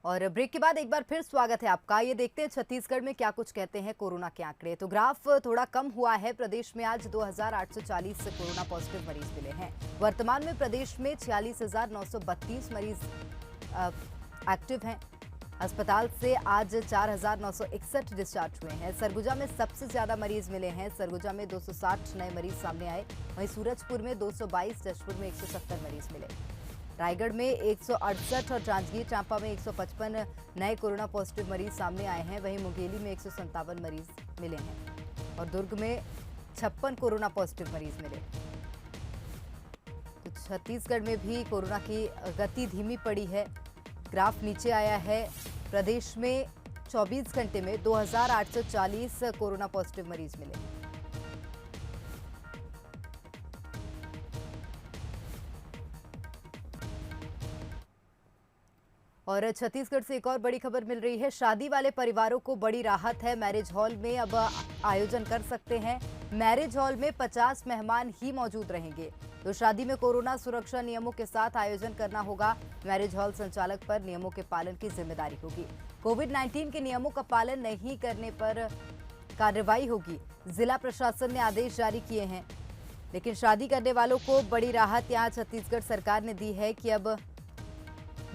और ब्रेक के बाद एक बार फिर स्वागत है आपका। ये देखते हैं छत्तीसगढ़ में क्या कुछ कहते हैं कोरोना के आंकड़े। तो ग्राफ थोड़ा कम हुआ है। प्रदेश में आज 2840 कोरोना पॉजिटिव मरीज मिले हैं। वर्तमान में प्रदेश में 46,932 मरीज एक्टिव हैं। अस्पताल से आज 4,961 डिस्चार्ज हुए हैं। सरगुजा में सबसे ज्यादा मरीज मिले हैं। सरगुजा में 260 नए मरीज सामने आए। वहीं सूरजपुर में 222, जशपुर में 170 मरीज मिले। रायगढ़ में 168 और जांजगीर चांपा में 155 नए कोरोना पॉजिटिव मरीज सामने आए हैं। वहीं मुंगेली में 157 मरीज मिले हैं और दुर्ग में 56 कोरोना पॉजिटिव मरीज मिले। तो छत्तीसगढ़ में भी कोरोना की गति धीमी पड़ी है। ग्राफ नीचे आया है। प्रदेश में 24 घंटे में 2840 कोरोना पॉजिटिव मरीज मिले। और छत्तीसगढ़ से एक और बड़ी खबर मिल रही है। शादी वाले परिवारों को बड़ी राहत है। मैरिज हॉल में अब आयोजन कर सकते हैं। मैरिज हॉल में 50 मेहमान ही मौजूद रहेंगे। तो शादी में कोरोना सुरक्षा नियमों के साथ आयोजन करना होगा। मैरिज हॉल संचालक पर नियमों के पालन की जिम्मेदारी होगी। कोविड-19 के नियमों का पालन नहीं करने पर कार्रवाई होगी। जिला प्रशासन ने आदेश जारी किए हैं। लेकिन शादी करने वालों को बड़ी राहत यहाँ छत्तीसगढ़ सरकार ने दी है कि अब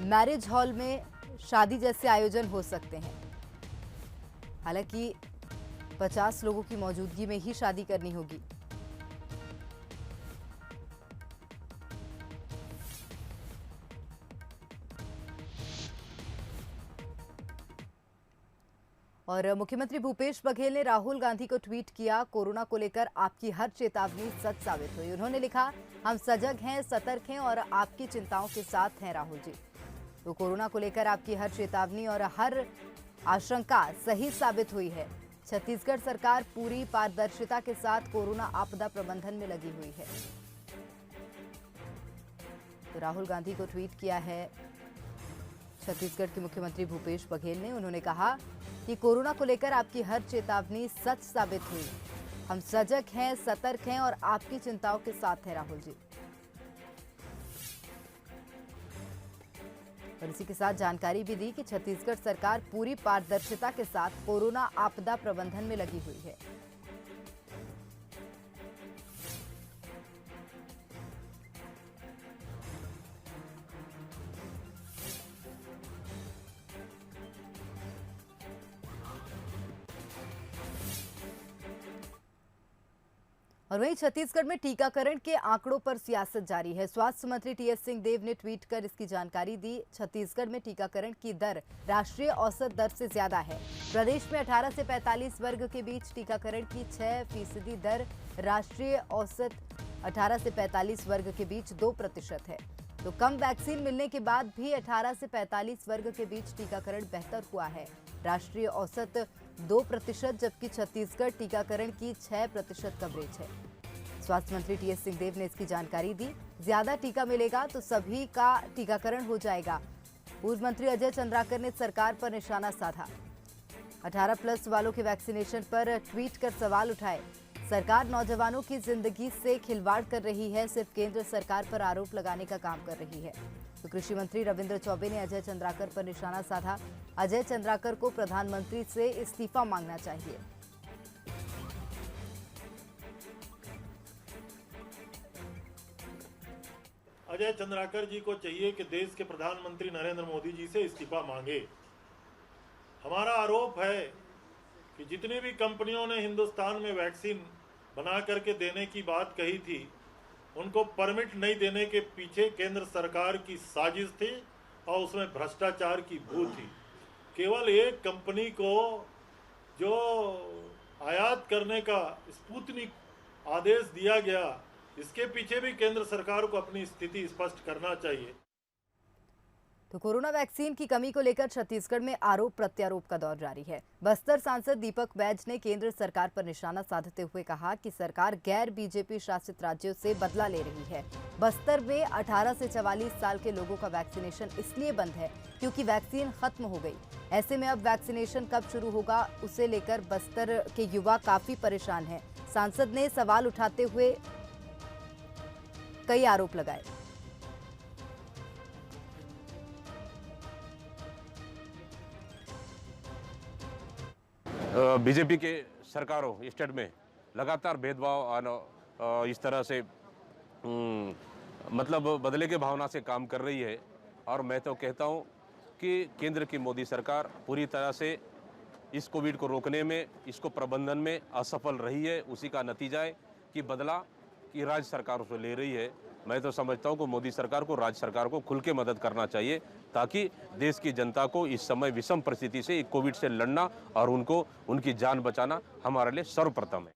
मैरिज हॉल में शादी जैसे आयोजन हो सकते हैं। हालांकि 50 लोगों की मौजूदगी में ही शादी करनी होगी। और मुख्यमंत्री भूपेश बघेल ने राहुल गांधी को ट्वीट किया। कोरोना को लेकर आपकी हर चेतावनी सच साबित हुई। उन्होंने लिखा, हम सजग हैं, सतर्क हैं और आपकी चिंताओं के साथ हैं राहुल जी। तो कोरोना को लेकर आपकी हर चेतावनी और हर आशंका सही साबित हुई है। छत्तीसगढ़ सरकार पूरी पारदर्शिता के साथ कोरोना आपदा प्रबंधन में लगी हुई है। तो राहुल गांधी को ट्वीट किया है छत्तीसगढ़ के मुख्यमंत्री भूपेश बघेल ने। उन्होंने कहा कि कोरोना को लेकर आपकी हर चेतावनी सच साबित हुई। हम सजग हैं, सतर्क हैं और आपकी चिंताओं के साथ हैं राहुल जी। और इसी के साथ जानकारी भी दी कि छत्तीसगढ़ सरकार पूरी पारदर्शिता के साथ कोरोना आपदा प्रबंधन में लगी हुई है। और वहीं छत्तीसगढ़ में टीकाकरण के आंकड़ों पर सियासत जारी है। स्वास्थ्य मंत्री टीएस सिंहदेव ने ट्वीट कर इसकी जानकारी दी। छत्तीसगढ़ में टीकाकरण की दर राष्ट्रीय औसत दर से ज्यादा है। प्रदेश में 18 से 45 वर्ग के बीच टीकाकरण की 6% दर, राष्ट्रीय औसत 18 से 45 वर्ग के बीच 2% है। तो कम वैक्सीन मिलने के बाद भी 18 से 45 वर्ग के बीच टीकाकरण बेहतर हुआ है। राष्ट्रीय औसत 2%, जबकि छत्तीसगढ़ टीकाकरण की 6% कवरेज है। स्वास्थ्य मंत्री टीएस सिंहदेव ने इसकी जानकारी दी। ज्यादा टीका मिलेगा तो सभी का टीकाकरण हो जाएगा। पूर्व मंत्री अजय चंद्राकर ने सरकार पर निशाना साधा। 18+ वालों के वैक्सीनेशन पर ट्वीट कर सवाल उठाए। सरकार नौजवानों की जिंदगी से खिलवाड़ कर रही है, सिर्फ केंद्र सरकार पर आरोप लगाने का काम कर रही है। तो कृषि मंत्री रविंद्र चौबे ने अजय चंद्राकर पर निशाना साधा। अजय चंद्राकर को प्रधानमंत्री से इस्तीफा मांगना चाहिए। अजय चंद्राकर जी को चाहिए कि देश के प्रधानमंत्री नरेंद्र मोदी जी से इस्तीफा मांगे। हमारा आरोप है कि जितनी भी कंपनियों ने हिंदुस्तान में वैक्सीन बना करके देने की बात कही थी, उनको परमिट नहीं देने के पीछे केंद्र सरकार की साजिश थी और उसमें भ्रष्टाचार की बू थी। केवल एक कंपनी को जो आयात करने का स्पुतनिक आदेश दिया गया, इसके पीछे भी केंद्र सरकार को अपनी स्थिति स्पष्ट करना चाहिए। तो कोरोना वैक्सीन की कमी को लेकर छत्तीसगढ़ में आरोप प्रत्यारोप का दौर जारी है। बस्तर सांसद दीपक बैज ने केंद्र सरकार पर निशाना साधते हुए कहा कि सरकार गैर बीजेपी शासित राज्यों से बदला ले रही है। बस्तर में 18 से 44 साल के लोगों का वैक्सीनेशन इसलिए बंद है क्योंकि वैक्सीन खत्म हो गई। ऐसे में अब वैक्सीनेशन कब शुरू होगा, उसे लेकर बस्तर के युवा काफी परेशान हैं। सांसद ने सवाल उठाते हुए कई आरोप लगाए। बीजेपी के सरकारों स्टेट में लगातार भेदभाव और इस तरह से मतलब बदले के भावना से काम कर रही है। और मैं तो कहता हूँ कि केंद्र की मोदी सरकार पूरी तरह से इस कोविड को रोकने में, इसको प्रबंधन में असफल रही है। उसी का नतीजा है कि बदला कि राज्य सरकार उसे ले रही है। मैं तो समझता हूँ कि मोदी सरकार को, राज्य सरकार को खुल के मदद करना चाहिए, ताकि देश की जनता को इस समय विषम परिस्थिति से, कोविड से लड़ना और उनकी जान बचाना हमारे लिए सर्वप्रथम है।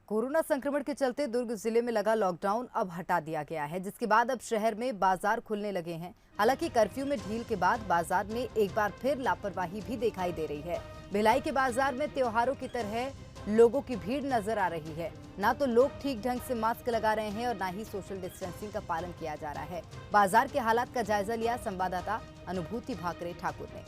कोरोना संक्रमण के चलते दुर्ग जिले में लगा लॉकडाउन अब हटा दिया गया है, जिसके बाद अब शहर में बाजार खुलने लगे हैं। हालांकि कर्फ्यू में ढील के बाद बाजार में एक बार फिर लापरवाही भी दिखाई दे रही है। भिलाई के बाजार में त्योहारों की तरह लोगों की भीड़ नजर आ रही है। ना तो लोग ठीक ढंग से मास्क लगा रहे हैं और ना ही सोशल डिस्टेंसिंग का पालन किया जा रहा है। बाजार के हालात का जायजा लिया संवाददाता अनुभूति भाकरे ठाकुर ने।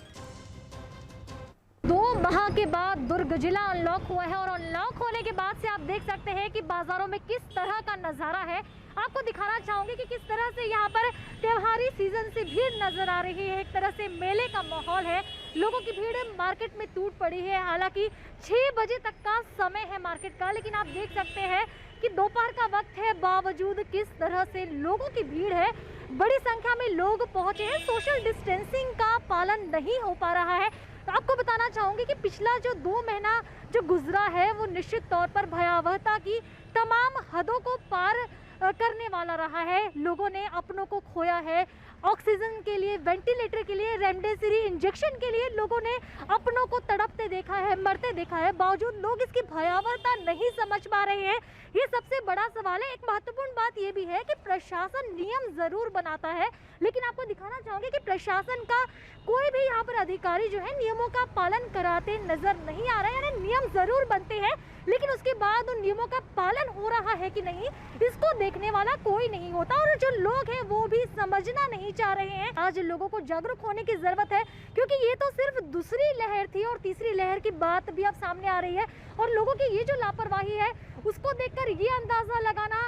2 माह के बाद दुर्ग जिला अनलॉक हुआ है और अनलॉक होने के बाद से आप देख सकते हैं कि बाजारों में किस तरह का नजारा है। आपको दिखाना चाहूंगी कि किस तरह से यहाँ पर त्योहारी सीजन से भीड़ नजर आ रही है। एक तरह से मेले का माहौल है, लोगों की भीड़ मार्केट में टूट पड़ी है। हालांकि 6 बजे तक का समय है मार्केट का, लेकिन आप देख सकते हैं कि दोपहर का वक्त है, बावजूद किस तरह से लोगों की भीड़ है। बड़ी संख्या में लोग पहुंचे हैं। सोशल डिस्टेंसिंग का पालन नहीं हो पा रहा है। तो आपको बताना चाहूंगी कि पिछला जो 2 महीना जो गुजरा है वो निश्चित तौर पर भयावहता की तमाम हदों को पार करने वाला रहा है। लोगों ने अपनों को खोया है। ऑक्सीजन के लिए, वेंटिलेटर के लिए, रेमडेसिविर इंजेक्शन के लिए लोगों ने अपनों को तड़पते देखा है, मरते देखा है। बावजूद लोग इसकी भयावहता नहीं समझ पा रहे हैं। ये सबसे बड़ा सवाल है। एक महत्वपूर्ण बात ये भी है कि प्रशासन नियम जरूर बनाता है, लेकिन आपको दिखाना चाहूंगी कि प्रशासन का कोई भी यहाँ पर अधिकारी जो है नियमों का पालन कराते नजर नहीं आ रहे हैं। यानी नियम जरूर बनते हैं, लेकिन उसके बाद उन नियमों का पालन हो रहा है कि नहीं, इसको देखने वाला कोई नहीं होता। और जो लोग हैं वो भी समझना नहीं चाह रहे हैं। आज लोगों को जागरूक होने की जरूरत है, क्योंकि ये तो सिर्फ दूसरी लहर थी और तीसरी लहर की बात भी अब सामने आ रही है। और लोगों की ये जो लापरवाही है उसको देखकर ये अंदाजा लगाना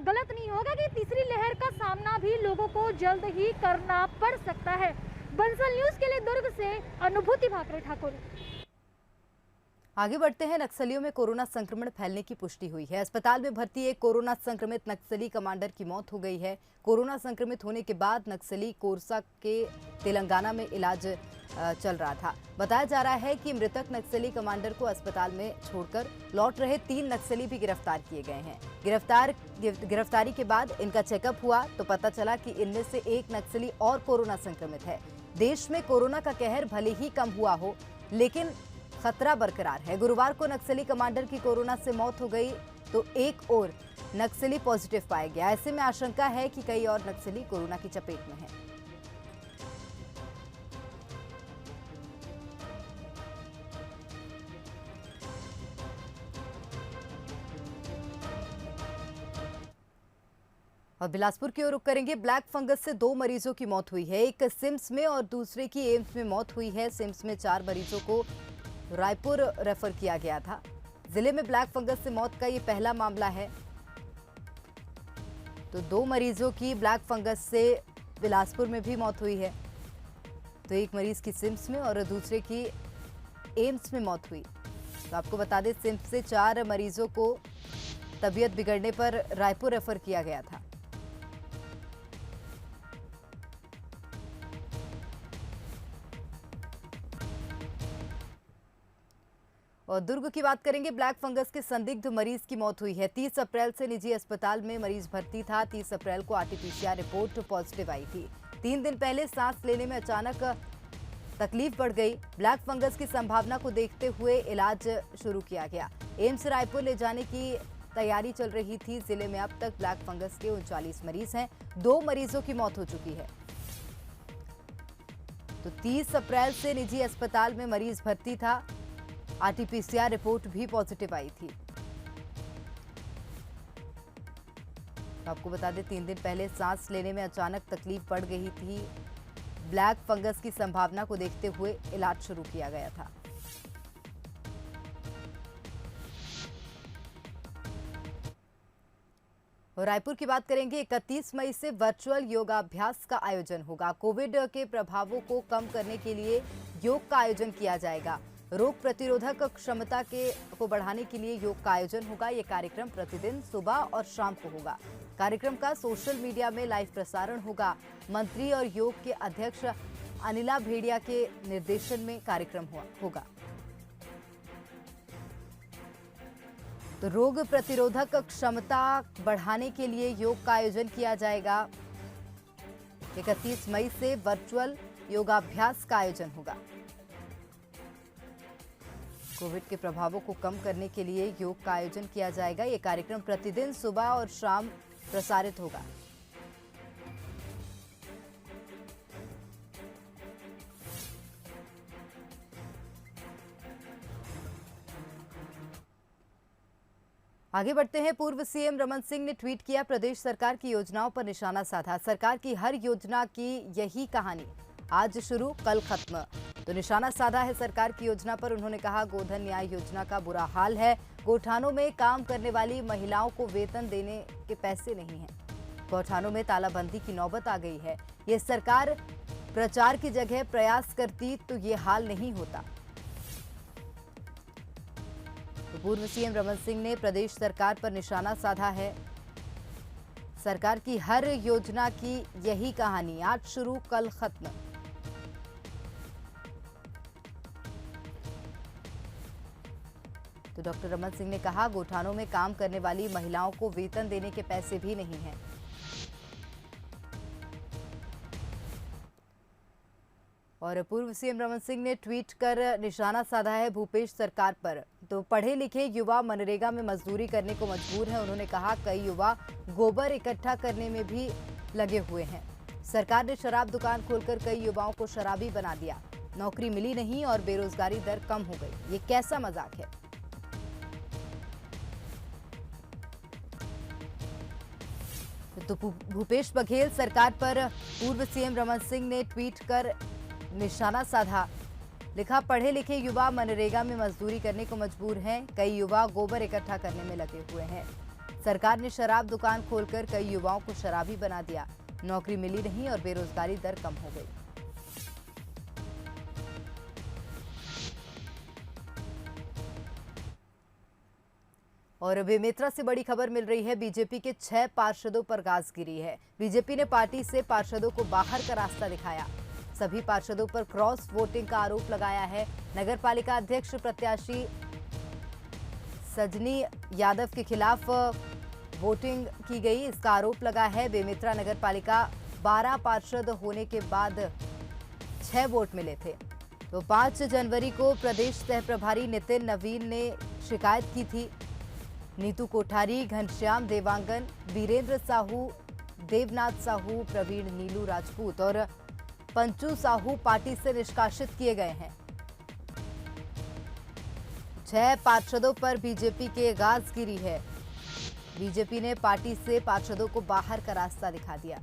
गलत नहीं होगा कि तीसरी लहर का सामना भी लोगों को जल्द ही करना पड़ सकता है। बंसल न्यूज के लिए दुर्ग से अनुभूति भाकरे ठाकुर। आगे बढ़ते हैं। नक्सलियों में कोरोना संक्रमण फैलने की पुष्टि हुई है। अस्पताल में भर्ती एक कोरोना संक्रमित नक्सली कमांडर की मौत हो गई है। कोरोना संक्रमित होने के बाद नक्सली कोरसा के तेलंगाना में इलाज चल रहा था। बताया जा रहा है कि मृतक नक्सली कमांडर को अस्पताल में छोड़कर लौट रहे 3 नक्सली भी गिरफ्तार किए गए हैं। गिरफ्तारी के बाद इनका चेकअप हुआ तो पता चला कि इनमें से एक नक्सली और कोरोना संक्रमित है। देश में कोरोना का कहर भले ही कम हुआ हो, लेकिन खतरा बरकरार है। गुरुवार को नक्सली कमांडर की कोरोना से मौत हो गई तो एक और नक्सली पॉजिटिव पाया गया। ऐसे में आशंका है कि कई और नक्सली कोरोना की चपेट में हैं। और बिलासपुर की ओर रुख करेंगे। ब्लैक फंगस से 2 मरीजों की मौत हुई है। एक सिम्स में और दूसरे की एम्स में मौत हुई है। सिम्स में 4 मरीजों को रायपुर रेफर किया गया था। जिले में ब्लैक फंगस से मौत का ये पहला मामला है। तो 2 मरीजों की ब्लैक फंगस से बिलासपुर में भी मौत हुई है। तो एक मरीज की सिम्स में और दूसरे की एम्स में मौत हुई। तो आपको बता दें, सिम्स से 4 मरीजों को तबीयत बिगड़ने पर रायपुर रेफर किया गया था। और दुर्ग की बात करेंगे। ब्लैक फंगस के संदिग्ध मरीज की मौत हुई है। 30 अप्रैल से निजी अस्पताल में मरीज भर्ती था। 30 अप्रैल को आरटीपीसीआर रिपोर्ट पॉजिटिव आई थी। 3 दिन पहले सांस लेने में अचानक तकलीफ बढ़ गई। ब्लैक फंगस की संभावना को देखते हुए इलाज शुरू किया गया। एम्स रायपुर ले जाने की तैयारी चल रही थी। जिले में अब तक ब्लैक फंगस के 39 मरीज हैं। 2 मरीजों की मौत हो चुकी है। तो 30 अप्रैल से निजी अस्पताल में मरीज भर्ती था। आरटीपीसीआर रिपोर्ट भी पॉजिटिव आई थी। तो आपको बता दें, 3 दिन पहले सांस लेने में अचानक तकलीफ बढ़ गई थी। ब्लैक फंगस की संभावना को देखते हुए इलाज शुरू किया गया था। और रायपुर की बात करेंगे। 31 मई से वर्चुअल योगाभ्यास का आयोजन होगा। कोविड के प्रभावों को कम करने के लिए योग का आयोजन किया जाएगा। रोग प्रतिरोधक क्षमता को बढ़ाने के लिए योग का आयोजन होगा। ये कार्यक्रम प्रतिदिन सुबह और शाम को होगा। कार्यक्रम का सोशल मीडिया में लाइव प्रसारण होगा। मंत्री और योग के अध्यक्ष अनिला भेड़िया के निर्देशन में कार्यक्रम होगा। तो रोग प्रतिरोधक क्षमता बढ़ाने के लिए योग का आयोजन किया जाएगा। 31 मई से वर्चुअल योगाभ्यास का आयोजन होगा। कोविड के प्रभावों को कम करने के लिए योग का आयोजन किया जाएगा। ये कार्यक्रम प्रतिदिन सुबह और शाम प्रसारित होगा। आगे बढ़ते हैं। पूर्व सीएम रमन सिंह ने ट्वीट किया, प्रदेश सरकार की योजनाओं पर निशाना साधा। सरकार की हर योजना की यही कहानी, आज शुरू कल खत्म। तो निशाना साधा है सरकार की योजना पर। उन्होंने कहा, गोधन न्याय योजना का बुरा हाल है। गौठानों में काम करने वाली महिलाओं को वेतन देने के पैसे नहीं हैं। गौठानों में तालाबंदी की नौबत आ गई है। ये सरकार प्रचार की जगह प्रयास करती तो ये हाल नहीं होता। तो पूर्व सीएम रमन सिंह ने प्रदेश सरकार पर निशाना साधा है। सरकार की हर योजना की यही कहानी, आज शुरू कल खत्म। तो डॉक्टर रमन सिंह ने कहा, गौठानों में काम करने वाली महिलाओं को वेतन देने के पैसे भी नहीं हैं। और पूर्व सीएम रमन सिंह ने ट्वीट कर निशाना साधा है भूपेश सरकार पर। तो पढ़े लिखे युवा मनरेगा में मजदूरी करने को मजबूर हैं। उन्होंने कहा, कई युवा गोबर इकट्ठा करने में भी लगे हुए हैं। सरकार ने शराब दुकान खोलकर कई युवाओं को शराबी बना दिया। नौकरी मिली नहीं और बेरोजगारी दर कम हो गई। ये कैसा मजाक है। तो भूपेश बघेल सरकार पर पूर्व सीएम रमन सिंह ने ट्वीट कर निशाना साधा। लिखा, पढ़े लिखे युवा मनरेगा में मजदूरी करने को मजबूर हैं। कई युवा गोबर इकट्ठा करने में लगे हुए हैं। सरकार ने शराब दुकान खोलकर कई युवाओं को शराबी बना दिया। नौकरी मिली नहीं और बेरोजगारी दर कम हो गई। और बेमेतरा से बड़ी खबर मिल रही है। बीजेपी के 6 पार्षदों पर गाज गिरी है। बीजेपी ने पार्टी से पार्षदों को बाहर का रास्ता दिखाया। सभी पार्षदों पर क्रॉस वोटिंग का आरोप लगाया है। नगर पालिका अध्यक्ष प्रत्याशी सजनी यादव के खिलाफ वोटिंग की गई, इसका आरोप लगा है। बेमेतरा नगर पालिका 12 पार्षद होने के बाद 6 वोट मिले थे। तो 5 जनवरी को प्रदेश सह प्रभारी नितिन नवीन ने शिकायत की थी। नीतू कोठारी, घनश्याम देवांगन, वीरेंद्र साहू, देवनाथ साहू, प्रवीण नीलू राजपूत और पंचू साहू पार्टी से निष्कासित किए गए हैं। 6 पार्षदों पर बीजेपी के गाज गिरी है। बीजेपी ने पार्टी से पार्षदों को बाहर का रास्ता दिखा दिया।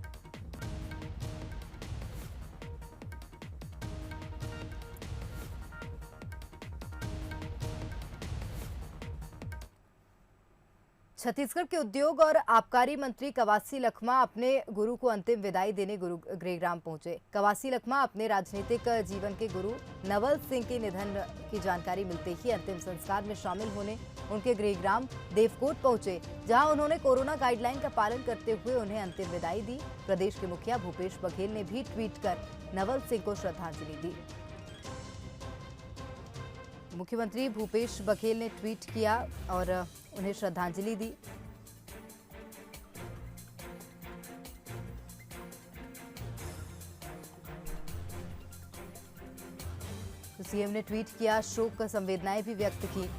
छत्तीसगढ़ के उद्योग और आबकारी मंत्री कवासी लखमा अपने गुरु को अंतिम विदाई देने गृहग्राम पहुंचे। कवासी लखमा अपने राजनीतिक जीवन के गुरु नवल सिंह के निधन की जानकारी मिलते ही अंतिम संस्कार में शामिल होने उनके गृहग्राम देवकोट पहुंचे, जहां उन्होंने कोरोना गाइडलाइन का पालन करते हुए उन्हें अंतिम विदाई दी। प्रदेश के मुखिया भूपेश बघेल ने भी ट्वीट कर नवल सिंह को श्रद्धांजलि दी। मुख्यमंत्री भूपेश बघेल ने ट्वीट किया और उन्हें श्रद्धांजलि दी। तो सीएम ने ट्वीट किया, शोक संवेदनाएं भी व्यक्त की।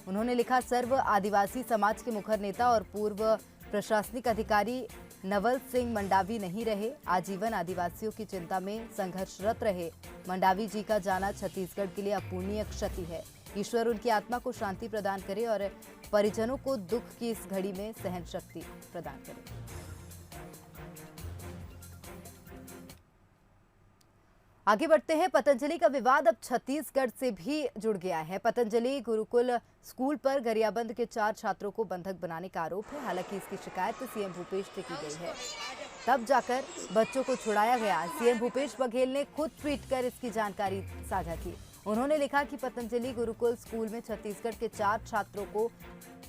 उन्होंने लिखा, सर्व आदिवासी समाज के मुखर नेता और पूर्व प्रशासनिक अधिकारी नवल सिंह मंडावी नहीं रहे, आजीवन आदिवासियों की चिंता में संघर्षरत रहे। मंडावी जी का जाना छत्तीसगढ़ के लिए अपूर्णीय क्षति है। ईश्वर उनकी आत्मा को शांति प्रदान करे और परिजनों को दुख की इस घड़ी में सहन शक्ति प्रदान करे। आगे बढ़ते हैं। पतंजलि का विवाद अब छत्तीसगढ़ से भी जुड़ गया है। पतंजलि गुरुकुल स्कूल पर गरियाबंद के 4 छात्रों को बंधक बनाने का आरोप है। हालांकि इसकी शिकायत सीएम भूपेश से की गई है, तब जाकर बच्चों को छुड़ाया गया। सीएम भूपेश बघेल ने खुद ट्वीट कर इसकी जानकारी साझा की। उन्होंने लिखा कि पतंजलि गुरुकुल स्कूल में छत्तीसगढ़ के 4 छात्रों को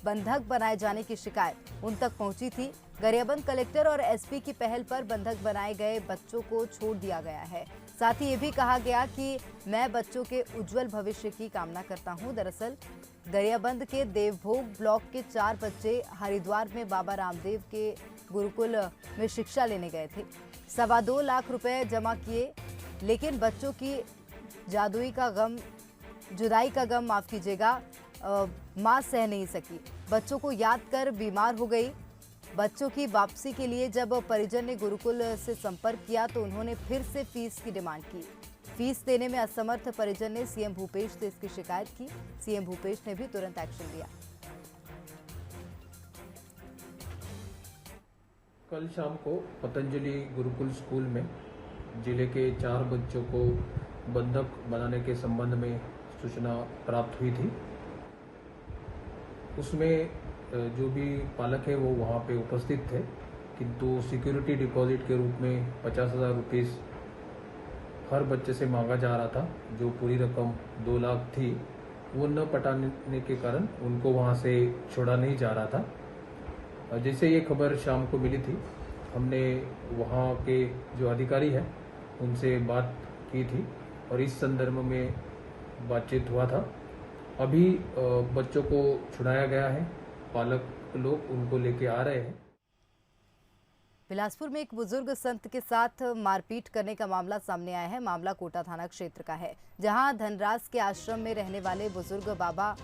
बंधक बनाए जाने की शिकायत उन तक पहुंची थी। गरियाबंद कलेक्टर और एसपी की पहल पर बंधक बनाए गए बच्चों को छोड़ दिया गया है। साथ ही ये भी कहा गया कि मैं बच्चों के उज्जवल भविष्य की कामना करता हूं। दरअसल गरियाबंद के देवभोग ब्लॉक के 4 बच्चे हरिद्वार में बाबा रामदेव के गुरुकुल में शिक्षा लेने गए थे। 2.25 लाख रुपए जमा किए, लेकिन बच्चों की जुदाई का गम माफ कीजिएगा मां सह नहीं सकी। बच्चों को याद कर बीमार हो गई। बच्चों की वापसी के लिए जब परिजन ने गुरुकुल से संपर्क किया तो उन्होंने फिर से फीस की डिमांड की। फीस देने में असमर्थ परिजन ने सीएम भूपेश से इसकी शिकायत की। सीएम भूपेश ने भी तुरंत एक्शन लिया। कल शाम को पतंजलि गुरुकुल स्कूल में जिले के 4 बच्चों को बंधक बनाने के संबंध में सूचना प्राप्त हुई थी। उसमें जो भी पालक है वो वहाँ पे उपस्थित थे, किंतु सिक्योरिटी डिपॉजिट के रूप में 50,000 रुपीज़ हर बच्चे से मांगा जा रहा था। जो पूरी रकम 2 लाख थी वो न पटाने के कारण उनको वहाँ से छोड़ा नहीं जा रहा था। जैसे ये खबर शाम को मिली थी, हमने वहाँ के जो अधिकारी हैं उनसे बात की थी और इस संदर्भ में बातचीत हुआ था। अभी बच्चों को छुड़ाया गया है, पालक लोग उनको लेके आ रहे हैं। बिलासपुर में एक बुजुर्ग संत के साथ मारपीट करने का मामला सामने आया है। मामला कोटा थाना क्षेत्र का है, जहां धनराज के आश्रम में रहने वाले बुजुर्ग बाबा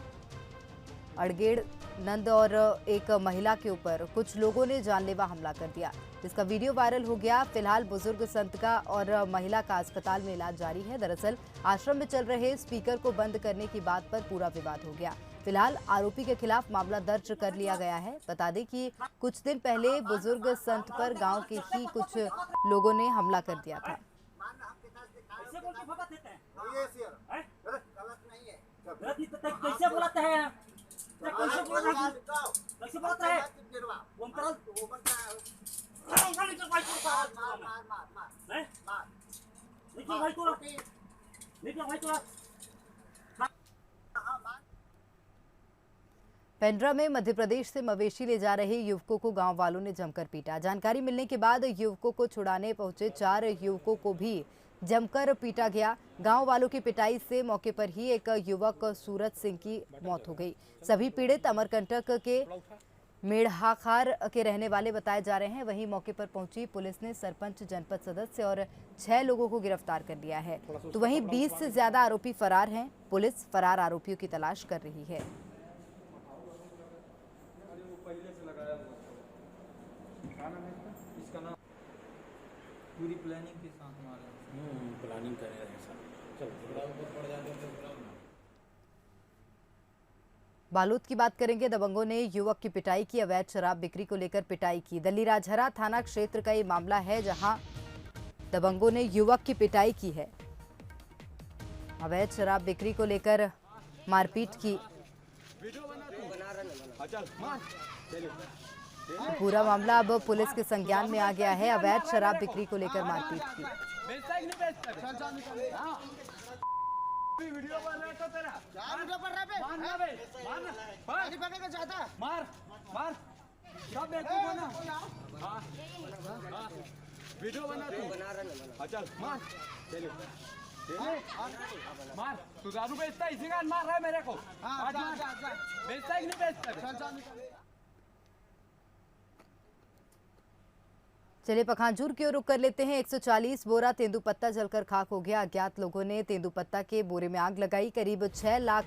अड़गेड़ नंद और एक महिला के ऊपर कुछ लोगों ने जानलेवा हमला कर दिया, जिसका वीडियो वायरल हो गया। फिलहाल बुजुर्ग संत का और महिला का अस्पताल में इलाज जारी है। दरअसल आश्रम में चल रहे स्पीकर को बंद करने की बात पर पूरा विवाद हो गया। फिलहाल आरोपी के खिलाफ मामला दर्ज कर लिया गया है। बता दें कि कुछ दिन पहले बुजुर्ग संत पर गांव के ही कुछ लोगों ने हमला कर दिया था। कैसे बोलते हैं? कैसे बोलते हैं? पेंड्रा में मध्य प्रदेश से मवेशी ले जा रहे युवकों को गांव वालों ने जमकर पीटा। जानकारी मिलने के बाद युवकों को छुड़ाने पहुंचे 4 युवकों को भी जमकर पीटा गया। गांव वालों की पिटाई से मौके पर ही एक युवक सूरज सिंह की मौत हो गई। सभी पीड़ित अमरकंटक के मेढ़ाखार के रहने वाले बताए जा रहे हैं। वहीं मौके पर पहुंची पुलिस ने सरपंच, जनपद सदस्य और 6 लोगों को गिरफ्तार कर लिया है। तो वहीं 20 से ज्यादा आरोपी फरार हैं। पुलिस फरार आरोपियों की तलाश कर रही है। पूरी प्लानिंग के साथ प्लानिंग कर रहे हैं। बालोद की बात करेंगे। दबंगों ने युवक की पिटाई की। अवैध शराब बिक्री को लेकर पिटाई की। दल्लीराजहरा थाना क्षेत्र का ये मामला है, जहां दबंगों ने युवक की पिटाई की है। अवैध शराब बिक्री को लेकर मारपीट की। पूरा मामला अब पुलिस के संज्ञान में आ गया है। अवैध शराब बिक्री को लेकर मारपीट की। वीडियो बन रहा है तो तेरा क्या वीडियो बन रहा है? मारना बे, मारना पानी पकड़ना चाहता, मार मार सब बेवकूफ बना। हां वीडियो बना तू, चल मार, मार तू दारू बेचता इसी का मार रहा है मेरे को। आज बेचता ही नहीं बेचता। चलिए पखांजूर की ओर रुक कर लेते हैं। 140 बोरा तेंदुपत्ता जलकर खाक हो गया। अज्ञात लोगों ने तेंदुपत्ता के बोरे में आग लगाई। करीब 6 लाख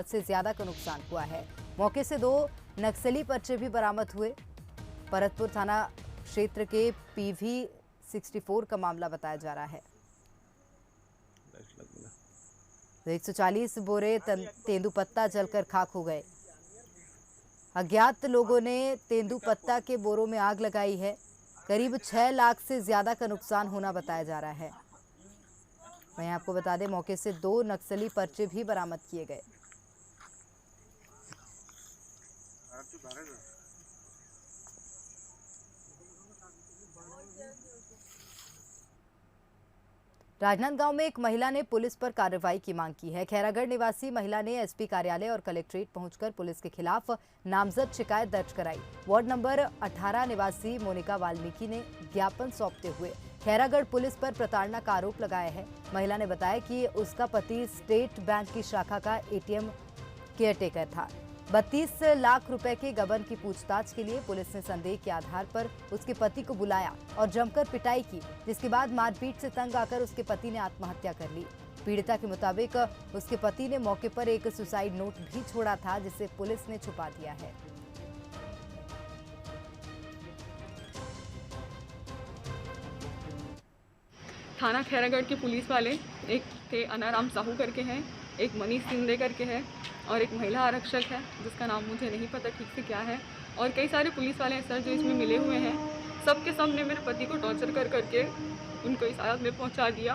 से ज्यादा का नुकसान हुआ है। मौके से 2 नक्सली पर्चे भी बरामद हुए। परतपुर थाना क्षेत्र के PV 64 का मामला बताया जा रहा है। तो 140 बोरे तेंदुपत्ता जलकर खाक हो गए। अज्ञात लोगों ने तेंदुपत्ता के बोरों में आग लगाई है। करीब 6 लाख से ज्यादा का नुकसान होना बताया जा रहा है। वहीं आपको बता दें, मौके से 2 नक्सली पर्चे भी बरामद किए गए। राजनांदगांव में एक महिला ने पुलिस पर कार्रवाई की मांग की है। खैरागढ़ निवासी महिला ने एसपी कार्यालय और कलेक्ट्रेट पहुंचकर पुलिस के खिलाफ नामजद शिकायत दर्ज कराई। वार्ड नंबर 18 निवासी मोनिका वाल्मीकि ने ज्ञापन सौंपते हुए खैरागढ़ पुलिस पर प्रताड़ना का आरोप लगाया है। महिला ने बताया कि उसका पति स्टेट बैंक की शाखा का एटीएम केयरटेकर था। 32 लाख रुपए के गबन की पूछताछ के लिए पुलिस ने संदेह के आधार पर उसके पति को बुलाया और जमकर पिटाई की, जिसके बाद मारपीट से तंग आकर उसके पति ने आत्महत्या कर ली। पीड़िता के मुताबिक उसके पति ने मौके पर एक सुसाइड नोट भी छोड़ा था, जिसे पुलिस ने छुपा दिया है। थाना खैरागढ़ के पुलिस वाले एक थे अनाराम साहू करके हैं, एक मनीष सिंधे करके है और एक महिला आरक्षक है जिसका नाम मुझे नहीं पता ठीक से क्या है, और कई सारे पुलिस वाले हैं सर जो इसमें मिले हुए हैं। सबके सामने मेरे पति को टॉर्चर कर करके उनको इस हालत में पहुंचा दिया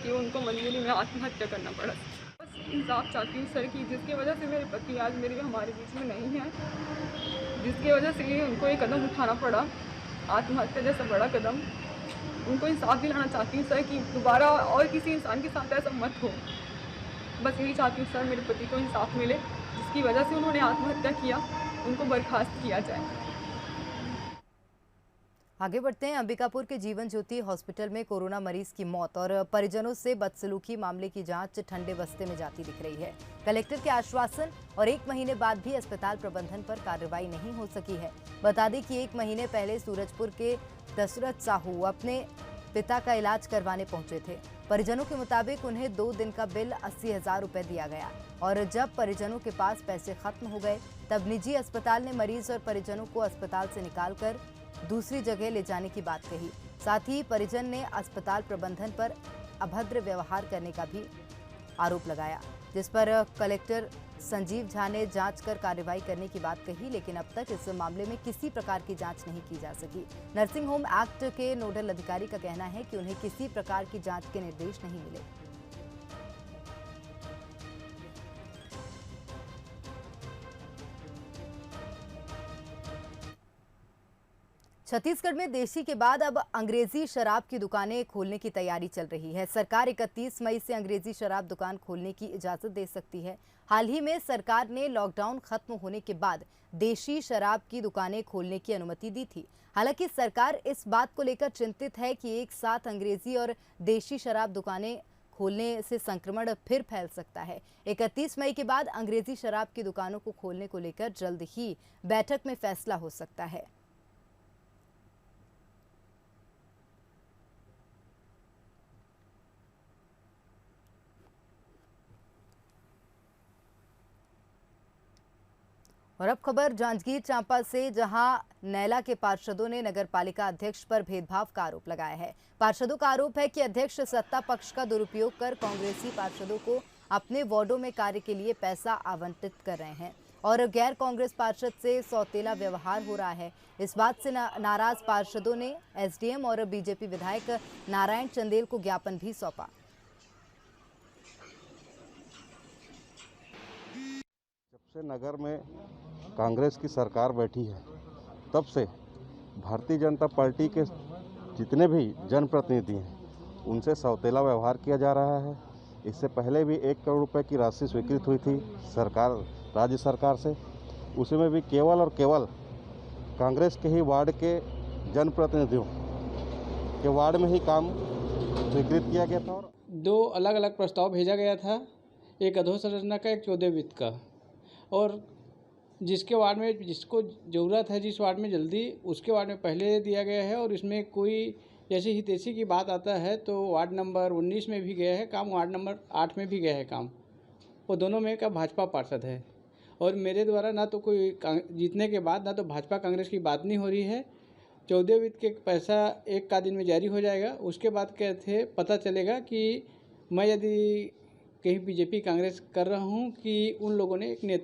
कि उनको मजबूरी में आत्महत्या करना पड़ा। बस इंसाफ चाहती हूँ सर की, जिसकी वजह से मेरे पति आज मेरे हमारे बीच में नहीं है, जिसकी वजह से उनको एक कदम उठाना पड़ा, आत्महत्या जैसा बड़ा कदम। उनको इंसाफ दिलाना चाहती हूँ सर कि दोबारा और किसी इंसान के साथ ऐसा मत हो। बस यही चाहती हूँ सर मेरे पति को इंसाफ मिले, जिसकी वजह से उन्होंने आत्महत्या किया, उनको बर्खास्त किया जाए। आगे बढ़ते हैं। अंबिकापुर के जीवन ज्योति हॉस्पिटल में कोरोना मरीज की मौत और परिजनों से बदसलूकी मामले की जांच ठंडे बस्ते में जाती दिख रही है। कलेक्टर के आश्वासन और 1 महीने बाद भी अस्पताल प्रबंधन पर कार्रवाई नहीं हो सकी है। बता दें कि 1 महीने पहले सूरजपुर के दशरथ साहू अपने पिता का इलाज करवाने पहुंचे थे। परिजनों के मुताबिक उन्हें 2 दिन का बिल 80,000 रुपए दिया गया और जब परिजनों के पास पैसे खत्म हो गए तब निजी अस्पताल ने मरीज और परिजनों को अस्पताल से निकालकर दूसरी जगह ले जाने की बात कही। साथ ही परिजन ने अस्पताल प्रबंधन पर अभद्र व्यवहार करने का भी आरोप लगाया, जिस पर कलेक्टर संजीव झा ने जांच कर कार्रवाई करने की बात कही, लेकिन अब तक इस मामले में किसी प्रकार की जांच नहीं की जा सकी। नर्सिंग होम एक्ट के नोडल अधिकारी का कहना है कि उन्हें किसी प्रकार की जांच के निर्देश नहीं मिले। छत्तीसगढ़ में देशी के बाद अब अंग्रेजी शराब की दुकानें खोलने की तैयारी चल रही है। सरकार 31 मई से अंग्रेजी शराब दुकान खोलने की इजाजत दे सकती है। हाल ही में सरकार ने लॉकडाउन खत्म होने के बाद देशी शराब की दुकानें खोलने की अनुमति दी थी। हालांकि सरकार इस बात को लेकर चिंतित है कि एक साथ अंग्रेजी और देशी शराब दुकानें खोलने से संक्रमण फिर फैल सकता है। 31 मई के बाद अंग्रेजी शराब की दुकानों को खोलने को लेकर जल्द ही बैठक में फैसला हो सकता है। और अब खबर जांजगीर चांपा से, जहां नैला के पार्षदों ने नगरपालिका अध्यक्ष पर भेदभाव का आरोप लगाया है। पार्षदों का आरोप है कि अध्यक्ष सत्ता पक्ष का दुरुपयोग कर कांग्रेसी पार्षदों को अपने वार्डों में कार्य के लिए पैसा आवंटित कर रहे हैं और गैर कांग्रेस पार्षद से सौतेला व्यवहार हो रहा है। इस बात से नाराज पार्षदों ने एसडीएम और बीजेपी विधायक नारायण चंदेल को ज्ञापन भी सौंपा। जब से नगर में कांग्रेस की सरकार बैठी है तब से भारतीय जनता पार्टी के जितने भी जनप्रतिनिधि हैं उनसे सौतेला व्यवहार किया जा रहा है। इससे पहले भी 1 करोड़ रुपए की राशि स्वीकृत हुई थी राज्य सरकार से, उसमें भी केवल और केवल कांग्रेस के ही वार्ड के जनप्रतिनिधियों के वार्ड में ही काम स्वीकृत किया गया था। और 2 अलग अलग प्रस्ताव भेजा गया था, एक अधोसंरचना का, एक 14 वित्त का, और जिसके वार्ड में जिसको ज़रूरत है, जिस वार्ड में जल्दी, उसके वार्ड में पहले दिया गया है। और इसमें कोई जैसे हितैषी की बात आता है तो वार्ड नंबर 19 में भी गया है काम, वार्ड नंबर 8 में भी गया है काम। वो दोनों में का भाजपा पार्षद है और मेरे द्वारा ना तो कोई जीतने के बाद ना तो भाजपा कांग्रेस की बात नहीं हो रही है। 14 वित्त के पैसा 1 का दिन में जारी हो जाएगा। उसके बाद क्या थे पता चलेगा कि मैं यदि कहीं बीजेपी कांग्रेस कर रहा हूँ कि उन लोगों ने एक नेता